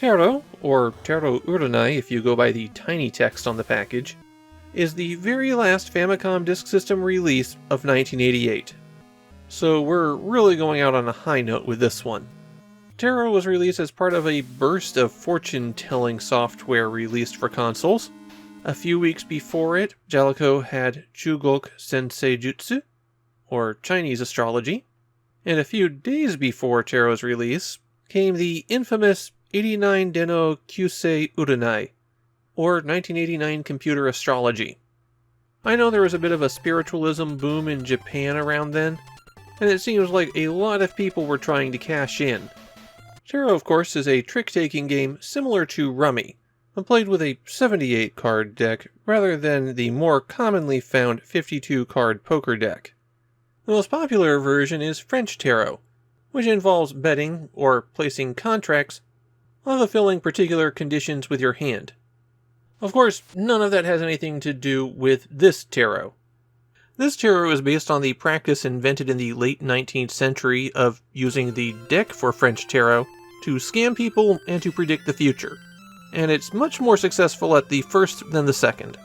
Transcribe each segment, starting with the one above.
Tarot, or Tarot Uranai if you go by the tiny text on the package, is the very last Famicom Disk System release of 1988. So we're really going out on a high note with this one. Tarot was released as part of a burst of fortune-telling software released for consoles. A few weeks before it, Jaleco had Chugok Sensei Jutsu, or Chinese astrology, and a few days before Tarot's release came the infamous 89 Deno Kyusei Uranai, or 1989 computer astrology. I know there was a bit of a spiritualism boom in Japan around then, and it seems like a lot of people were trying to cash in. Tarot, of course, is a trick-taking game similar to Rummy, but played with a 78-card deck rather than the more commonly found 52-card poker deck. The most popular version is French Tarot, which involves betting, or placing contracts, while fulfilling particular conditions with your hand. Of course, none of that has anything to do with this tarot. This tarot is based on the practice invented in the late 19th century of using the deck for French Tarot to scam people and to predict the future, and it's much more successful at the first than the second.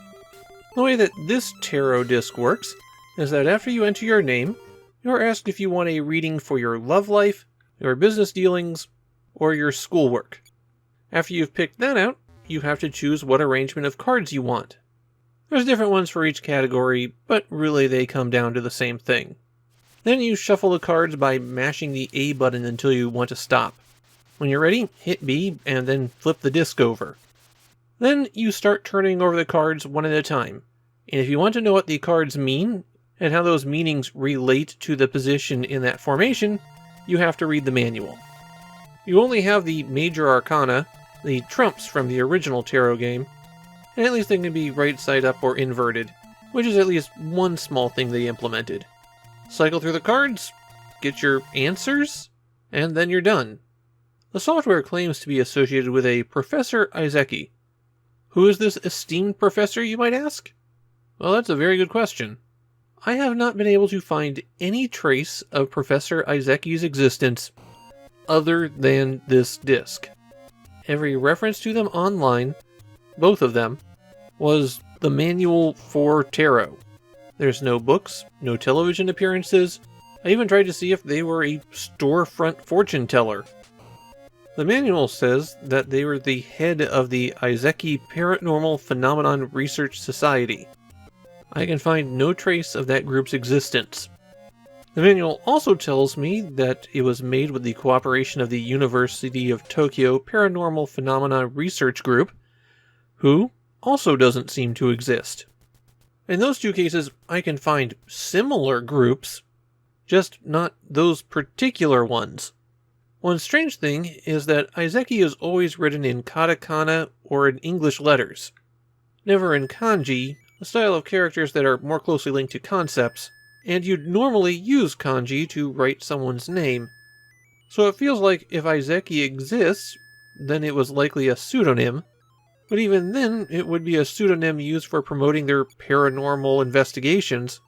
The way that this tarot disc works is that after you enter your name, you're asked if you want a reading for your love life, your business dealings, or your schoolwork. After you've picked that out, you have to choose what arrangement of cards you want. There's different ones for each category, but really they come down to the same thing. Then you shuffle the cards by mashing the A button until you want to stop. When you're ready, hit B and then flip the disc over. Then you start turning over the cards one at a time, and if you want to know what the cards mean, and how those meanings relate to the position in that formation, you have to read the manual. You only have the major arcana, the trumps from the original tarot game, and at least they can be right side up or inverted, which is at least one small thing they implemented. Cycle through the cards, get your answers, and then you're done. The software claims to be associated with a Professor Izeki. Who is this esteemed professor, you might ask? Well, that's a very good question. I have not been able to find any trace of Professor Izeki's existence other than this disc. Every reference to them online, both of them, was the manual for tarot. There's no books, no television appearances. I even tried to see if they were a storefront fortune teller. The manual says that they were the head of the Izeki Paranormal Phenomenon Research Society. I can find no trace of that group's existence. The manual also tells me that it was made with the cooperation of the University of Tokyo Paranormal Phenomena Research Group, who also doesn't seem to exist. In those two cases, I can find similar groups, just not those particular ones. One strange thing is that Izeki is always written in katakana or in English letters, never in kanji, a style of characters that are more closely linked to concepts, and you'd normally use kanji to write someone's name. So it feels like if Izeki exists, then it was likely a pseudonym, but even then it would be a pseudonym used for promoting their paranormal investigations,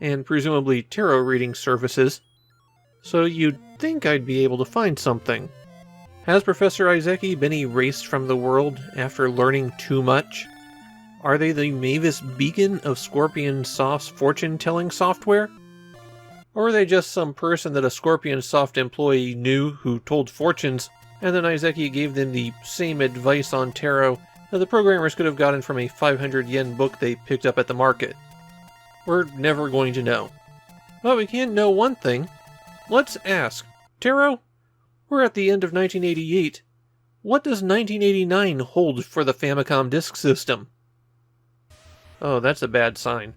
and presumably tarot reading services, so you'd think I'd be able to find something. Has Professor Izeki been erased from the world after learning too much? Are they the Mavis Beacon of Scorpion Soft's fortune-telling software? Or are they just some person that a Scorpion Soft employee knew who told fortunes, and then Izeki gave them the same advice on tarot that the programmers could have gotten from a 500 yen book they picked up at the market? We're never going to know. But we can know one thing. Let's ask, Tarot, we're at the end of 1988. What does 1989 hold for the Famicom Disk System? Oh, that's a bad sign.